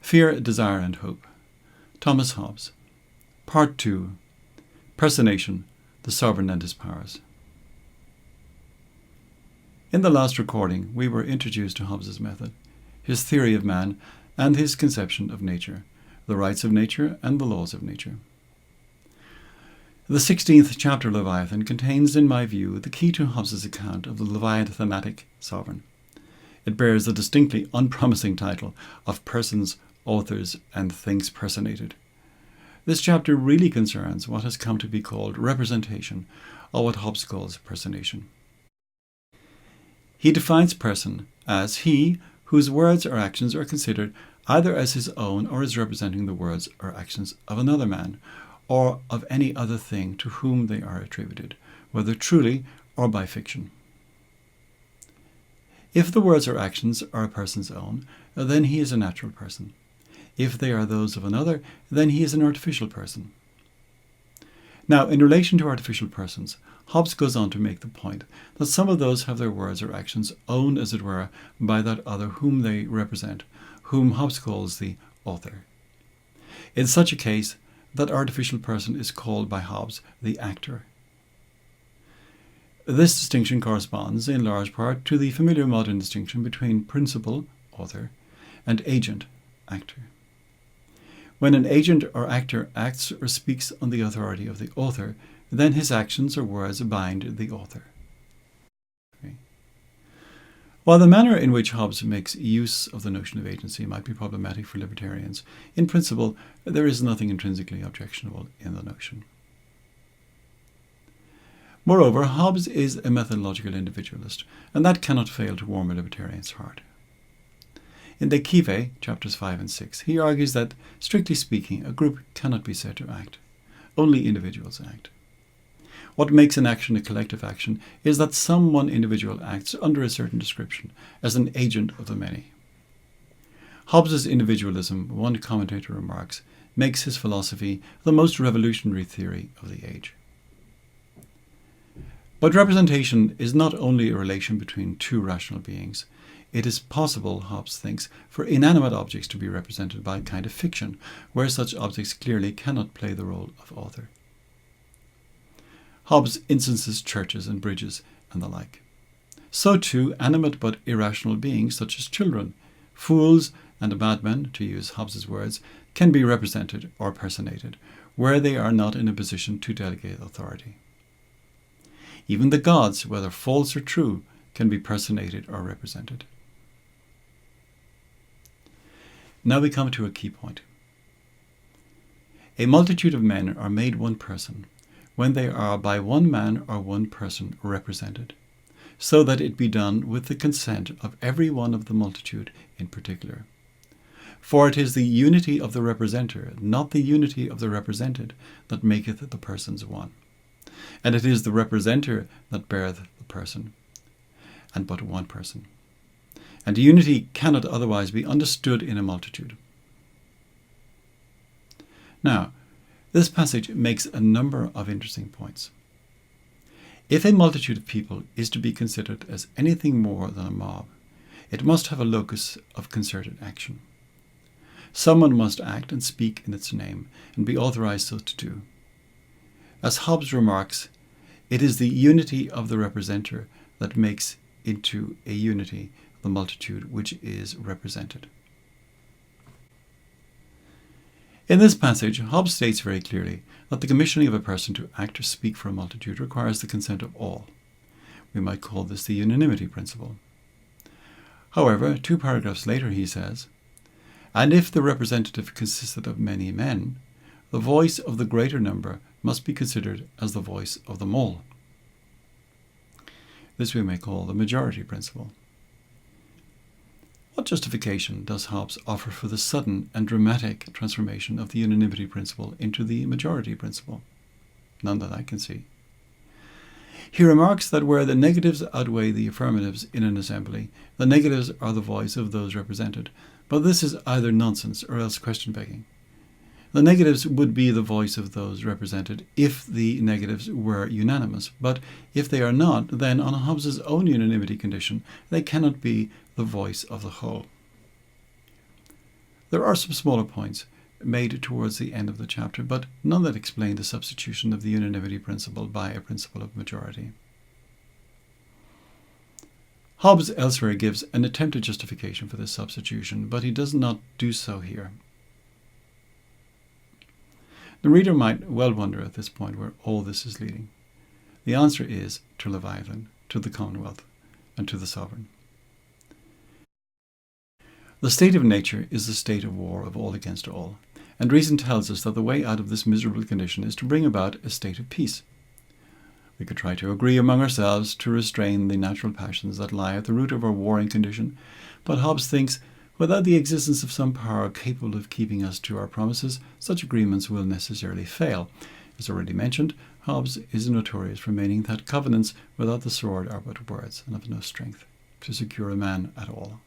Fear, Desire and Hope. Thomas Hobbes. Part 2. Personation, the Sovereign and His Powers. In the last recording, we were introduced to Hobbes's method, his theory of man, and his conception of nature, the rights of nature and the laws of nature. The 16th chapter of Leviathan contains, in my view, the key to Hobbes's account of the Leviathanic sovereign. It bears the distinctly unpromising title of Persons, Authors, and Things Personated. This chapter really concerns what has come to be called representation, or what Hobbes calls personation. He defines person as he whose words or actions are considered either as his own or as representing the words or actions of another man, or of any other thing to whom they are attributed, whether truly or by fiction. If the words or actions are a person's own, then he is a natural person. If they are those of another, then he is an artificial person. Now, in relation to artificial persons, Hobbes goes on to make the point that some of those have their words or actions owned, as it were, by that other whom they represent, whom Hobbes calls the author. In such a case, that artificial person is called by Hobbes the actor. This distinction corresponds, in large part, to the familiar modern distinction between principal, author, and agent, actor. When an agent or actor acts or speaks on the authority of the author, then his actions or words bind the author. Okay. While the manner in which Hobbes makes use of the notion of agency might be problematic for libertarians, in principle there is nothing intrinsically objectionable in the notion. Moreover, Hobbes is a methodological individualist, and that cannot fail to warm a libertarian's heart. In De Cive, chapters 5 and 6, he argues that, strictly speaking, a group cannot be said to act. Only individuals act. What makes an action a collective action is that some one individual acts under a certain description, as an agent of the many. Hobbes's individualism, one commentator remarks, makes his philosophy the most revolutionary theory of the age. But representation is not only a relation between two rational beings. It is possible, Hobbes thinks, for inanimate objects to be represented by a kind of fiction, where such objects clearly cannot play the role of author. Hobbes instances churches and bridges and the like. So too, animate but irrational beings such as children, fools, and madmen, to use Hobbes's words, can be represented or personated, where they are not in a position to delegate authority. Even the gods, whether false or true, can be personated or represented. Now we come to a key point. A multitude of men are made one person when they are by one man or one person represented, so that it be done with the consent of every one of the multitude in particular. For it is the unity of the representer, not the unity of the represented, that maketh the persons one. And it is the representer that beareth the person, and but one person. And unity cannot otherwise be understood in a multitude. Now, this passage makes a number of interesting points. If a multitude of people is to be considered as anything more than a mob, it must have a locus of concerted action. Someone must act and speak in its name, and be authorized so to do. As Hobbes remarks, it is the unity of the representer that makes into a unity the multitude which is represented. In this passage, Hobbes states very clearly that the commissioning of a person to act or speak for a multitude requires the consent of all. We might call this the unanimity principle. However, 2 paragraphs later he says, "And if the representative consisted of many men, the voice of the greater number must be considered as the voice of them all." This we may call the majority principle. What justification does Hobbes offer for the sudden and dramatic transformation of the unanimity principle into the majority principle? None that I can see. He remarks that where the negatives outweigh the affirmatives in an assembly, the negatives are the voice of those represented, but this is either nonsense or else question-begging. The negatives would be the voice of those represented if the negatives were unanimous, but if they are not, then on Hobbes's own unanimity condition, they cannot be the voice of the whole. There are some smaller points made towards the end of the chapter, but none that explain the substitution of the unanimity principle by a principle of majority. Hobbes elsewhere gives an attempted justification for this substitution, but he does not do so here. The reader might well wonder at this point where all this is leading. The answer is to Leviathan, to the Commonwealth, and to the sovereign. The state of nature is the state of war of all against all, and reason tells us that the way out of this miserable condition is to bring about a state of peace. We could try to agree among ourselves to restrain the natural passions that lie at the root of our warring condition, but Hobbes thinks without the existence of some power capable of keeping us to our promises, such agreements will necessarily fail. As already mentioned, Hobbes is notorious for meaning that covenants without the sword are but words and of no strength to secure a man at all.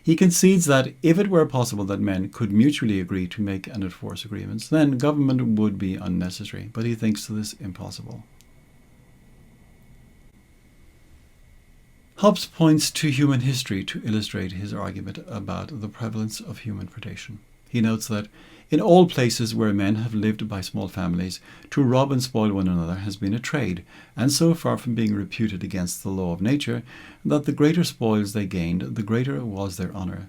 He concedes that if it were possible that men could mutually agree to make and enforce agreements, then government would be unnecessary, but he thinks this impossible. Hobbes points to human history to illustrate his argument about the prevalence of human predation. He notes that in all places where men have lived by small families, to rob and spoil one another has been a trade, and so far from being reputed against the law of nature, that the greater spoils they gained, the greater was their honour.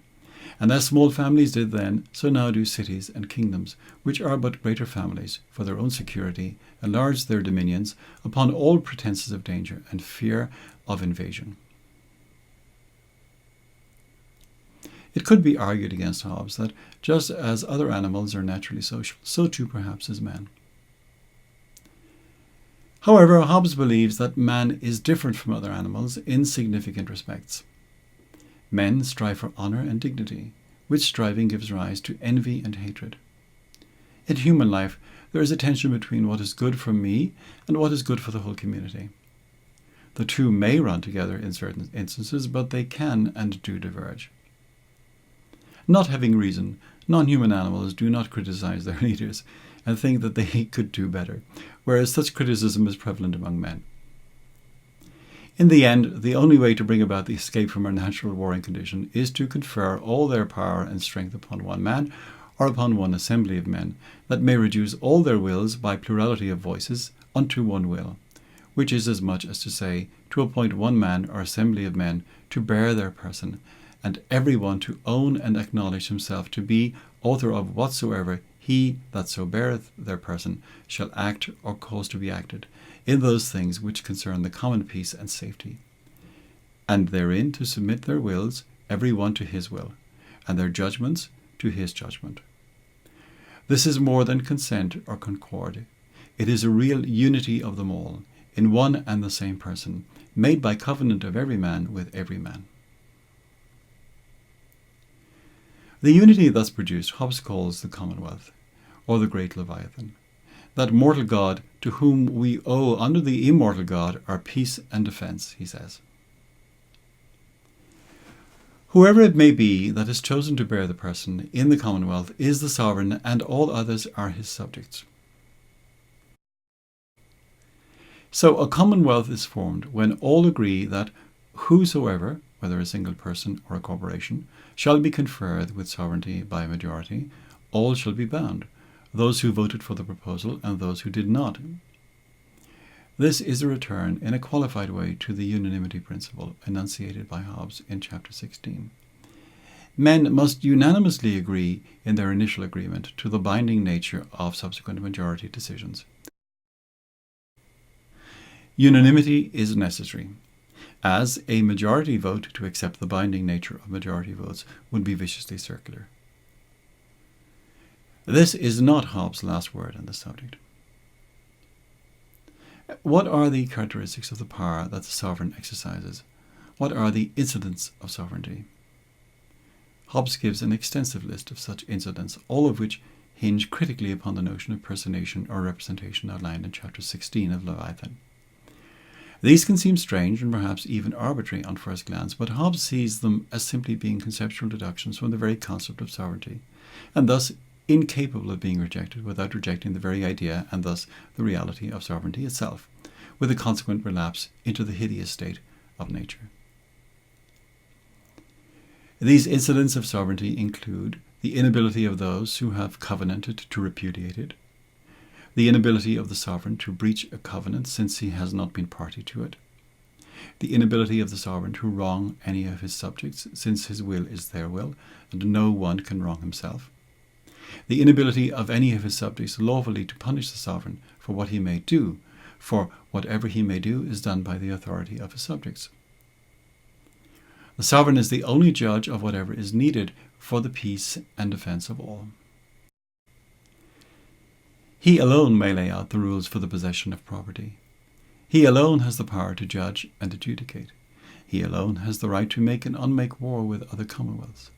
And as small families did then, so now do cities and kingdoms, which are but greater families, for their own security, enlarge their dominions, upon all pretences of danger and fear of invasion. It could be argued against Hobbes that just as other animals are naturally social, so too perhaps is man. However, Hobbes believes that man is different from other animals in significant respects. Men strive for honour and dignity, which striving gives rise to envy and hatred. In human life, there is a tension between what is good for me and what is good for the whole community. The two may run together in certain instances, but they can and do diverge. Not having reason, non-human animals do not criticize their leaders and think that they could do better, whereas such criticism is prevalent among men. In the end, the only way to bring about the escape from our natural warring condition is to confer all their power and strength upon one man, or upon one assembly of men, that may reduce all their wills by plurality of voices unto one will, which is as much as to say, to appoint one man or assembly of men to bear their person, and every one to own and acknowledge himself to be author of whatsoever he that so beareth their person shall act or cause to be acted, in those things which concern the common peace and safety, and therein to submit their wills every one to his will, and their judgments to his judgment. This is more than consent or concord. It is a real unity of them all, in one and the same person, made by covenant of every man with every man. The unity thus produced Hobbes calls the Commonwealth, or the great Leviathan, that mortal God to whom we owe under the immortal God our peace and defence, he says. Whoever it may be that is chosen to bear the person in the Commonwealth is the sovereign, and all others are his subjects. So a Commonwealth is formed when all agree that whosoever, whether a single person or a corporation, shall be conferred with sovereignty by a majority, all shall be bound, those who voted for the proposal and those who did not. This is a return in a qualified way to the unanimity principle enunciated by Hobbes in chapter 16. Men must unanimously agree in their initial agreement to the binding nature of subsequent majority decisions. Unanimity is necessary, as a majority vote to accept the binding nature of majority votes would be viciously circular. This is not Hobbes' last word on the subject. What are the characteristics of the power that the sovereign exercises? What are the incidents of sovereignty? Hobbes gives an extensive list of such incidents, all of which hinge critically upon the notion of personation or representation outlined in chapter 16 of Leviathan. These can seem strange and perhaps even arbitrary on first glance, but Hobbes sees them as simply being conceptual deductions from the very concept of sovereignty, and thus incapable of being rejected without rejecting the very idea and thus the reality of sovereignty itself, with a consequent relapse into the hideous state of nature. These incidents of sovereignty include the inability of those who have covenanted to repudiate it, the inability of the sovereign to breach a covenant since he has not been party to it, the inability of the sovereign to wrong any of his subjects since his will is their will and no one can wrong himself, the inability of any of his subjects lawfully to punish the sovereign for what he may do, for whatever he may do is done by the authority of his subjects. The sovereign is the only judge of whatever is needed for the peace and defense of all. He alone may lay out the rules for the possession of property. He alone has the power to judge and adjudicate. He alone has the right to make and unmake war with other commonwealths.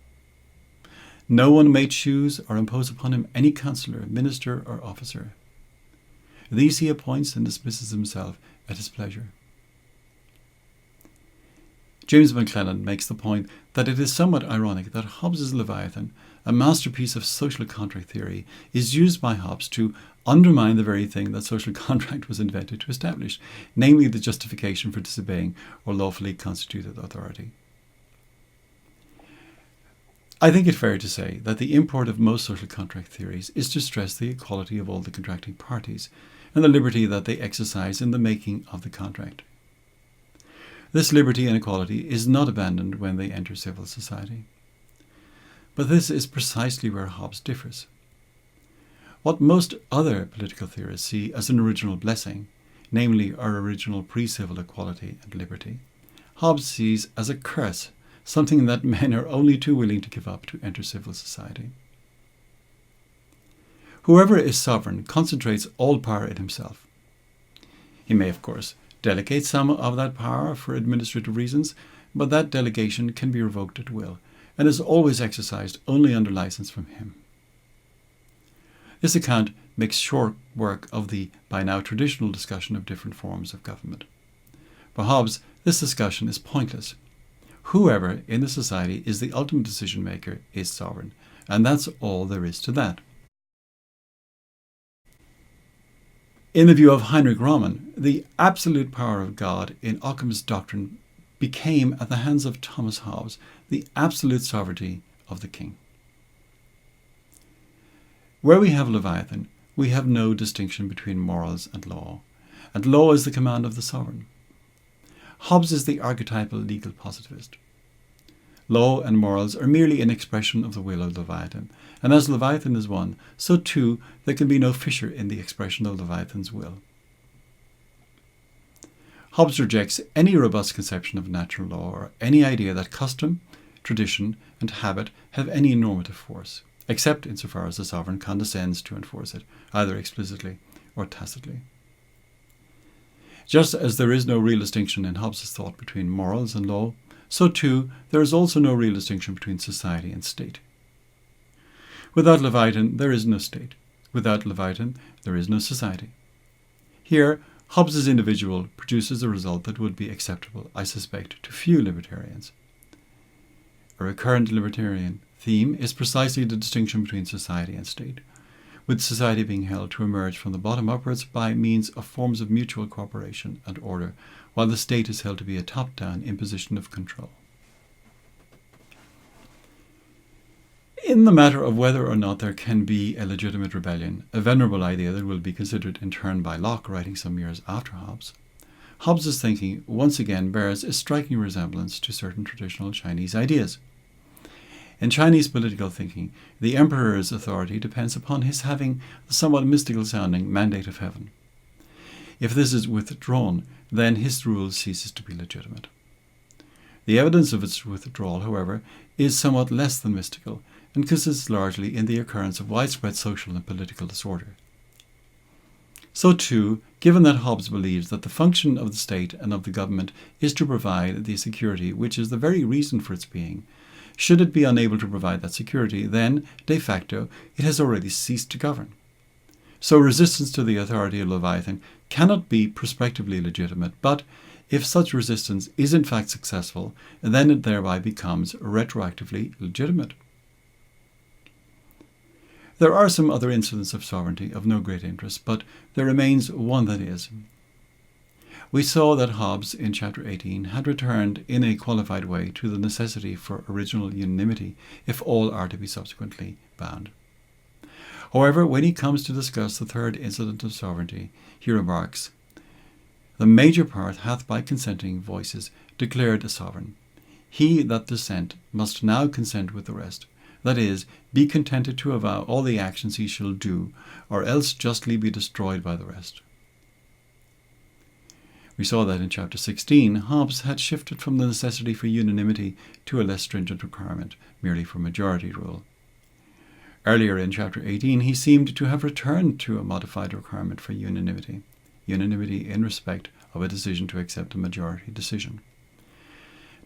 No one may choose or impose upon him any councillor, minister, or officer. These he appoints and dismisses himself at his pleasure. James McClellan makes the point that it is somewhat ironic that Hobbes's Leviathan, a masterpiece of social contract theory, is used by Hobbes to undermine the very thing that social contract was invented to establish, namely the justification for disobeying or lawfully constituted authority. I think it fair to say that the import of most social contract theories is to stress the equality of all the contracting parties and the liberty that they exercise in the making of the contract. This liberty and equality is not abandoned when they enter civil society. But this is precisely where Hobbes differs. What most other political theorists see as an original blessing, namely our original pre-civil equality and liberty, Hobbes sees as a curse, something that men are only too willing to give up to enter civil society. Whoever is sovereign concentrates all power in himself. He may, of course, delegate some of that power for administrative reasons, but that delegation can be revoked at will and is always exercised only under license from him. This account makes short work of the by now traditional discussion of different forms of government. For Hobbes, this discussion is pointless. Whoever in the society is the ultimate decision maker is sovereign, and that's all there is to that. In the view of Heinrich Raumann, the absolute power of God in Occam's doctrine became, at the hands of Thomas Hobbes, the absolute sovereignty of the king. Where we have Leviathan, we have no distinction between morals and law is the command of the sovereign. Hobbes is the archetypal legal positivist. Law and morals are merely an expression of the will of Leviathan, and as Leviathan is one, so too there can be no fissure in the expression of Leviathan's will. Hobbes rejects any robust conception of natural law or any idea that custom, tradition, and habit have any normative force, except insofar as the sovereign condescends to enforce it, either explicitly or tacitly. Just as there is no real distinction in Hobbes' thought between morals and law, so too there is also no real distinction between society and state. Without Leviathan, there is no state. Without Leviathan, there is no society. Here, Hobbes' individual produces a result that would be acceptable, I suspect, to few libertarians. A recurrent libertarian theme is precisely the distinction between society and state, with society being held to emerge from the bottom upwards by means of forms of mutual cooperation and order, while the state is held to be a top-down imposition of control. In the matter of whether or not there can be a legitimate rebellion, a venerable idea that will be considered in turn by Locke writing some years after Hobbes, Hobbes' thinking once again bears a striking resemblance to certain traditional Chinese ideas. In Chinese political thinking, the emperor's authority depends upon his having the somewhat mystical-sounding mandate of heaven. If this is withdrawn, then his rule ceases to be legitimate. The evidence of its withdrawal, however, is somewhat less than mystical and consists largely in the occurrence of widespread social and political disorder. So too, given that Hobbes believes that the function of the state and of the government is to provide the security which is the very reason for its being, should it be unable to provide that security, then, de facto, it has already ceased to govern. So resistance to the authority of Leviathan cannot be prospectively legitimate, but if such resistance is in fact successful, then it thereby becomes retroactively legitimate. There are some other incidents of sovereignty of no great interest, but there remains one that is. we saw that Hobbes in chapter 18 had returned in a qualified way to the necessity for original unanimity if all are to be subsequently bound. However, when he comes to discuss the third incident of sovereignty, he remarks, "The major part hath by consenting voices declared a sovereign. He that dissent must now consent with the rest, that is, be contented to avow all the actions he shall do, or else justly be destroyed by the rest." We saw that in chapter 16, Hobbes had shifted from the necessity for unanimity to a less stringent requirement, merely for majority rule. Earlier in chapter 18, he seemed to have returned to a modified requirement for unanimity in respect of a decision to accept a majority decision.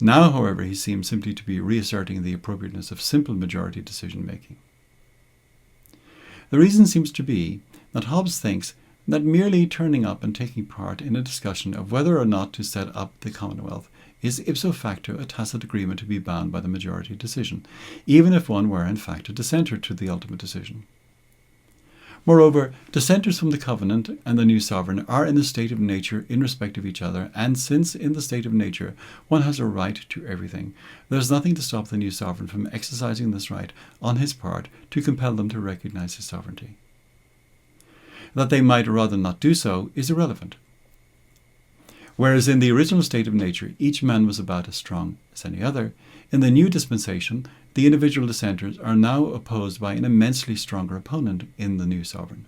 Now, however, he seems simply to be reasserting the appropriateness of simple majority decision-making. The reason seems to be that Hobbes thinks that merely turning up and taking part in a discussion of whether or not to set up the Commonwealth is ipso facto a tacit agreement to be bound by the majority decision, even if one were in fact a dissenter to the ultimate decision. Moreover, dissenters from the covenant and the new sovereign are in the state of nature in respect of each other, and since in the state of nature one has a right to everything, there is nothing to stop the new sovereign from exercising this right on his part to compel them to recognize his sovereignty. That they might rather not do so is irrelevant. Whereas in the original state of nature each man was about as strong as any other, in the new dispensation the individual dissenters are now opposed by an immensely stronger opponent in the new sovereign.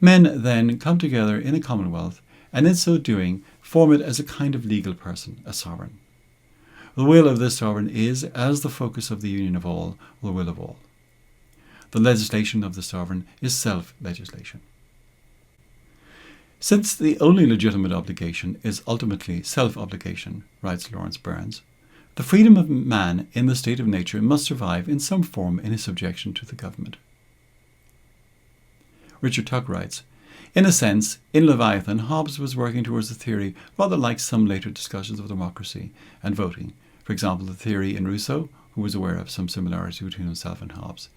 Men then come together in a commonwealth, and in so doing form it as a kind of legal person, a sovereign. The will of this sovereign is, as the focus of the union of all, the will of all. The legislation of the sovereign is self-legislation. Since the only legitimate obligation is ultimately self-obligation, writes Lawrence Burns, the freedom of man in the state of nature must survive in some form in his subjection to the government. Richard Tuck writes, "In a sense, in Leviathan, Hobbes was working towards a theory rather like some later discussions of democracy and voting, for example the theory in Rousseau, who was aware of some similarity between himself and Hobbes,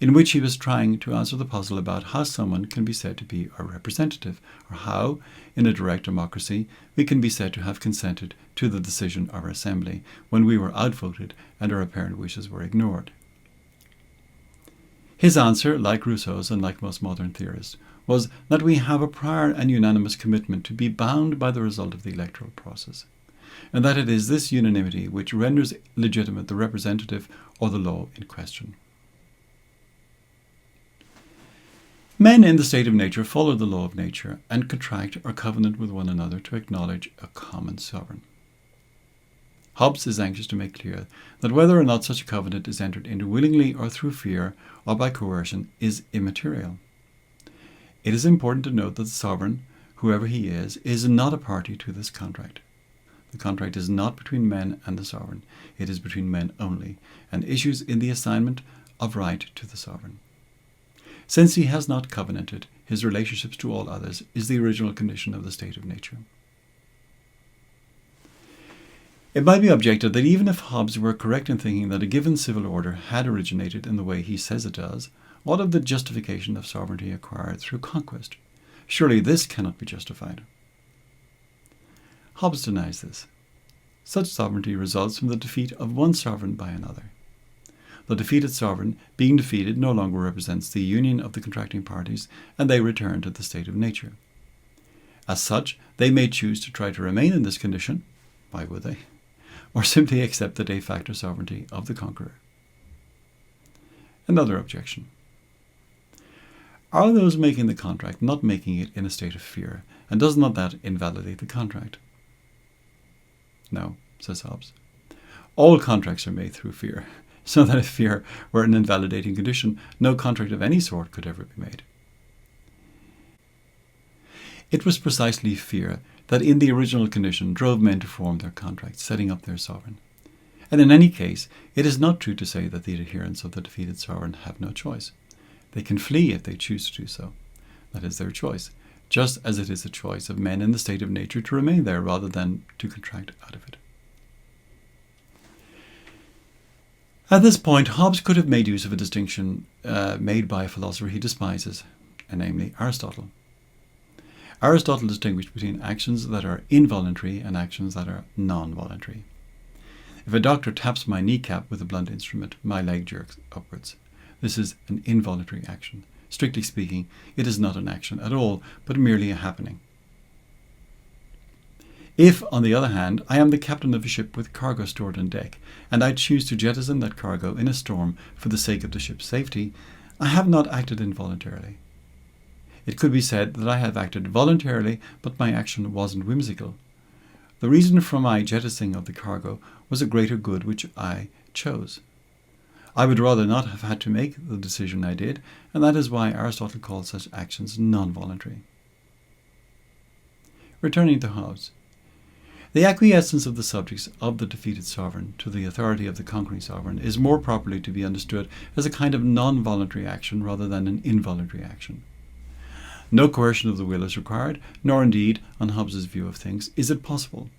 in which he was trying to answer the puzzle about how someone can be said to be a representative, or how, in a direct democracy, we can be said to have consented to the decision of our assembly when we were outvoted and our apparent wishes were ignored. His answer, like Rousseau's and like most modern theorists, was that we have a prior and unanimous commitment to be bound by the result of the electoral process, and that it is this unanimity which renders legitimate the representative or the law in question. Men in the state of nature follow the law of nature and contract or covenant with one another to acknowledge a common sovereign. Hobbes is anxious to make clear that whether or not such a covenant is entered into willingly or through fear or by coercion is immaterial. It is important to note that the sovereign, whoever he is not a party to this contract. The contract is not between men and the sovereign, it is between men only, and issues in the assignment of right to the sovereign. Since he has not covenanted, his relationships to all others is the original condition of the state of nature. It might be objected that even if Hobbes were correct in thinking that a given civil order had originated in the way he says it does, what of the justification of sovereignty acquired through conquest? Surely this cannot be justified. Hobbes denies this. Such sovereignty results from the defeat of one sovereign by another. The defeated sovereign, being defeated, no longer represents the union of the contracting parties, and they return to the state of nature. As such, they may choose to try to remain in this condition, why would they, or simply accept the de facto sovereignty of the conqueror. Another objection. Are those making the contract not making it in a state of fear, and does not that invalidate the contract? No, says Hobbes. All contracts are made through fear, so that if fear were an invalidating condition, no contract of any sort could ever be made. It was precisely fear that in the original condition drove men to form their contracts, setting up their sovereign. And in any case, it is not true to say that the adherents of the defeated sovereign have no choice. They can flee if they choose to do so. That is their choice, just as it is the choice of men in the state of nature to remain there rather than to contract out of it. At this point, Hobbes could have made use of a distinction made by a philosopher he despises, namely Aristotle. Aristotle distinguished between actions that are involuntary and actions that are non-voluntary. If a doctor taps my kneecap with a blunt instrument, my leg jerks upwards. This is an involuntary action. Strictly speaking, it is not an action at all, but merely a happening. If, on the other hand, I am the captain of a ship with cargo stored on deck, and I choose to jettison that cargo in a storm for the sake of the ship's safety, I have not acted involuntarily. It could be said that I have acted voluntarily, but my action wasn't whimsical. The reason for my jettisoning of the cargo was a greater good which I chose. I would rather not have had to make the decision I did, and that is why Aristotle calls such actions non-voluntary. Returning to Hobbes. The acquiescence of the subjects of the defeated sovereign to the authority of the conquering sovereign is more properly to be understood as a kind of non-voluntary action rather than an involuntary action. No coercion of the will is required, nor indeed, on Hobbes's view of things, is it possible.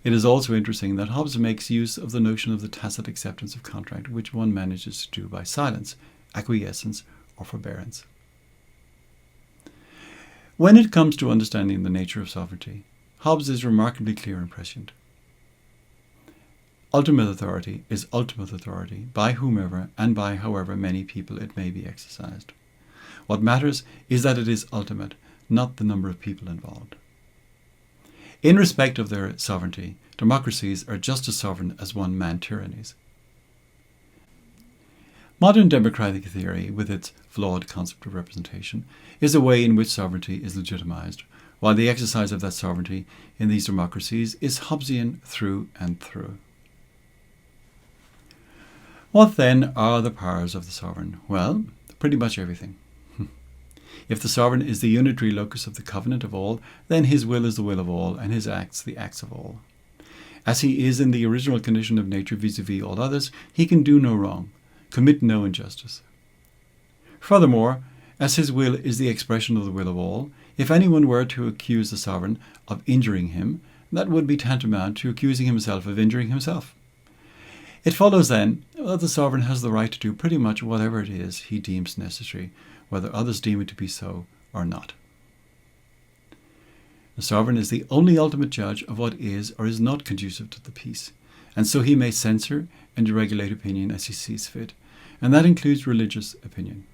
It is also interesting that Hobbes makes use of the notion of the tacit acceptance of contract, which one manages to do by silence, acquiescence, or forbearance. When it comes to understanding the nature of sovereignty, Hobbes is remarkably clear and prescient. Ultimate authority is ultimate authority by whomever and by however many people it may be exercised. What matters is that it is ultimate, not the number of people involved. In respect of their sovereignty, democracies are just as sovereign as one-man tyrannies. Modern democratic theory, with its flawed concept of representation, is a way in which sovereignty is legitimized, while the exercise of that sovereignty in these democracies is Hobbesian through and through. What then are the powers of the sovereign? Well, pretty much everything. If the sovereign is the unitary locus of the covenant of all, then his will is the will of all, and his acts the acts of all. As he is in the original condition of nature vis-à-vis all others, he can do no wrong, commit no injustice. Furthermore, as his will is the expression of the will of all, if anyone were to accuse the sovereign of injuring him, that would be tantamount to accusing himself of injuring himself. It follows then that the sovereign has the right to do pretty much whatever it is he deems necessary, whether others deem it to be so or not. The sovereign is the only ultimate judge of what is or is not conducive to the peace, and so he may censor and deregulate opinion as he sees fit, and that includes religious opinion.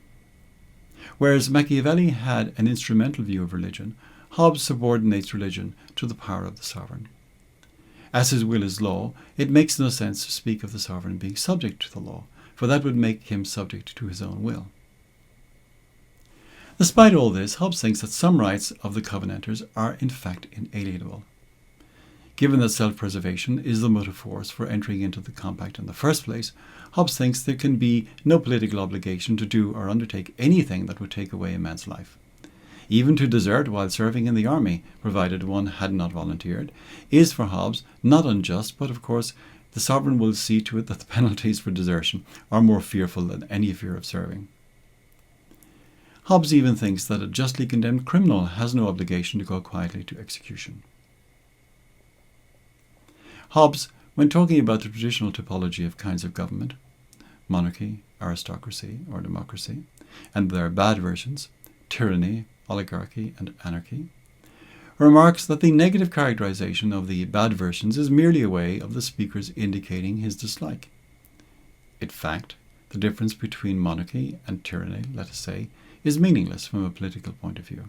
Whereas Machiavelli had an instrumental view of religion, Hobbes subordinates religion to the power of the sovereign. As his will is law, it makes no sense to speak of the sovereign being subject to the law, for that would make him subject to his own will. Despite all this, Hobbes thinks that some rights of the Covenanters are in fact inalienable. Given that self-preservation is the motive force for entering into the compact in the first place, Hobbes thinks there can be no political obligation to do or undertake anything that would take away a man's life. Even to desert while serving in the army, provided one had not volunteered, is for Hobbes not unjust, but of course the sovereign will see to it that the penalties for desertion are more fearful than any fear of serving. Hobbes even thinks that a justly condemned criminal has no obligation to go quietly to execution. Hobbes, when talking about the traditional typology of kinds of government, monarchy, aristocracy, or democracy, and their bad versions, tyranny, oligarchy, and anarchy, remarks that the negative characterization of the bad versions is merely a way of the speaker's indicating his dislike. In fact, the difference between monarchy and tyranny, let us say, is meaningless from a political point of view.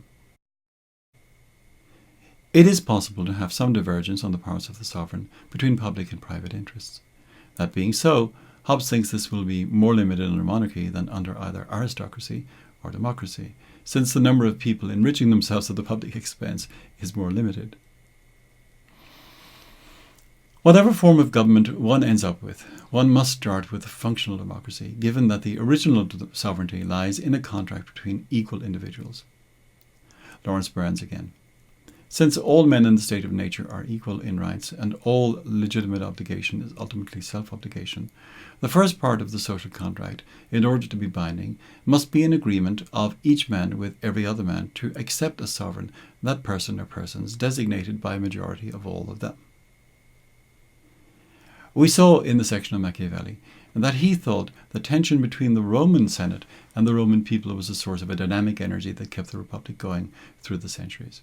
It is possible to have some divergence on the powers of the sovereign between public and private interests. That being so, Hobbes thinks this will be more limited under monarchy than under either aristocracy or democracy, since the number of people enriching themselves at the public expense is more limited. Whatever form of government one ends up with, one must start with a functional democracy, given that the original sovereignty lies in a contract between equal individuals. Lawrence Burns again. Since all men in the state of nature are equal in rights and all legitimate obligation is ultimately self-obligation, the first part of the social contract, in order to be binding, must be an agreement of each man with every other man to accept as sovereign that person or persons designated by a majority of all of them. We saw in the section of Machiavelli that he thought the tension between the Roman Senate and the Roman people was a source of a dynamic energy that kept the Republic going through the centuries.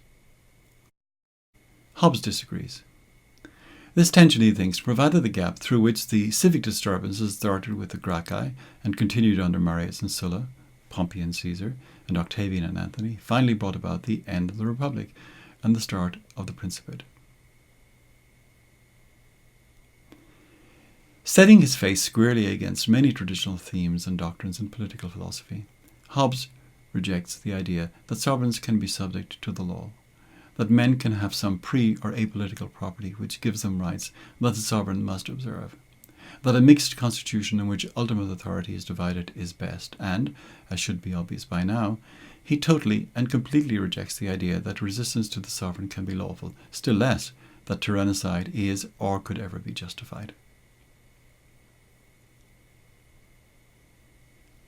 Hobbes disagrees. This tension, he thinks, provided the gap through which the civic disturbances started with the Gracchi and continued under Marius and Sulla, Pompey and Caesar, and Octavian and Antony, finally brought about the end of the Republic and the start of the Principate. Setting his face squarely against many traditional themes and doctrines in political philosophy, Hobbes rejects the idea that sovereigns can be subject to the law, that men can have some or apolitical property which gives them rights that the sovereign must observe, that a mixed constitution in which ultimate authority is divided is best, and, as should be obvious by now, he totally and completely rejects the idea that resistance to the sovereign can be lawful, still less that tyrannicide is or could ever be justified.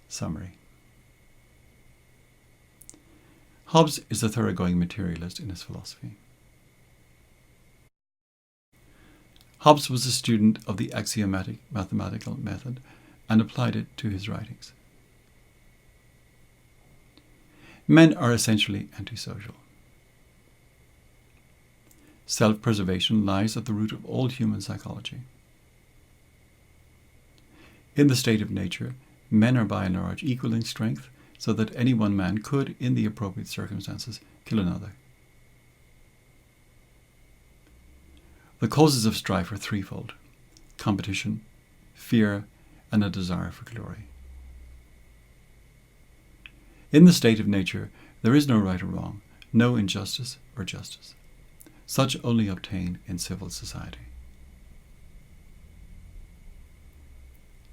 Summary. Hobbes is a thoroughgoing materialist in his philosophy. Hobbes was a student of the axiomatic mathematical method and applied it to his writings. Men are essentially antisocial. Self-preservation lies at the root of all human psychology. In the state of nature, men are by and large equal in strength, so that any one man could, in the appropriate circumstances, kill another. The causes of strife are threefold: competition, fear, and a desire for glory. In the state of nature, there is no right or wrong, no injustice or justice. Such only obtain in civil society.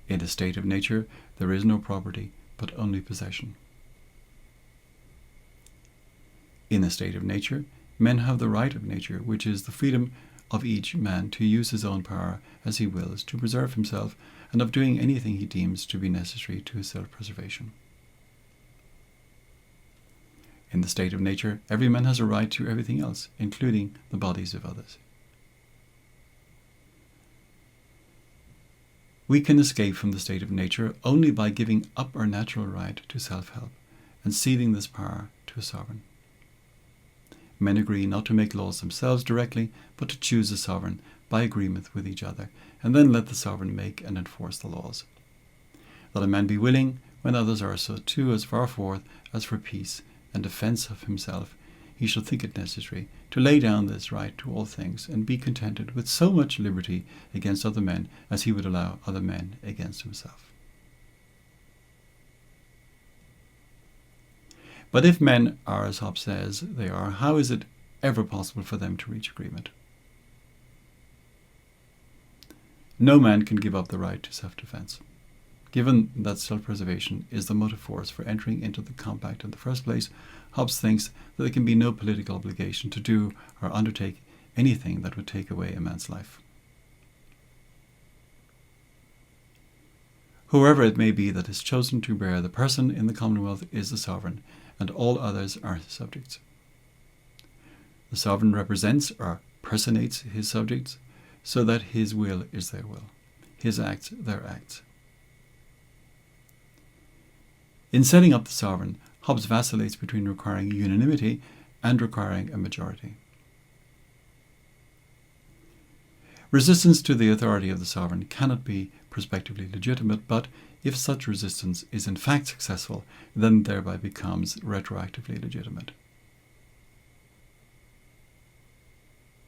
In a state of nature, there is no property, but only possession. In a state of nature, men have the right of nature, which is the freedom of each man to use his own power as he wills to preserve himself, and of doing anything he deems to be necessary to his self-preservation. In the state of nature, every man has a right to everything else, including the bodies of others. We can escape from the state of nature only by giving up our natural right to self-help and ceding this power to a sovereign. Men agree not to make laws themselves directly, but to choose a sovereign by agreement with each other, and then let the sovereign make and enforce the laws. Let a man be willing, when others are so too, as far forth as for peace and defence of himself he shall think it necessary, to lay down this right to all things, and be contented with so much liberty against other men as he would allow other men against himself. But if men are, as Hobbes says, they are, how is it ever possible for them to reach agreement? No man can give up the right to self-defence. Given that self-preservation is the motive force for entering into the compact in the first place, Hobbes thinks that there can be no political obligation to do or undertake anything that would take away a man's life. Whoever it may be that is chosen to bear the person in the Commonwealth is the sovereign, and all others are his subjects. The sovereign represents or personates his subjects, so that his will is their will, his acts their acts. In setting up the sovereign, Hobbes vacillates between requiring unanimity and requiring a majority. Resistance to the authority of the sovereign cannot be prospectively legitimate, but if such resistance is in fact successful, then thereby becomes retroactively legitimate.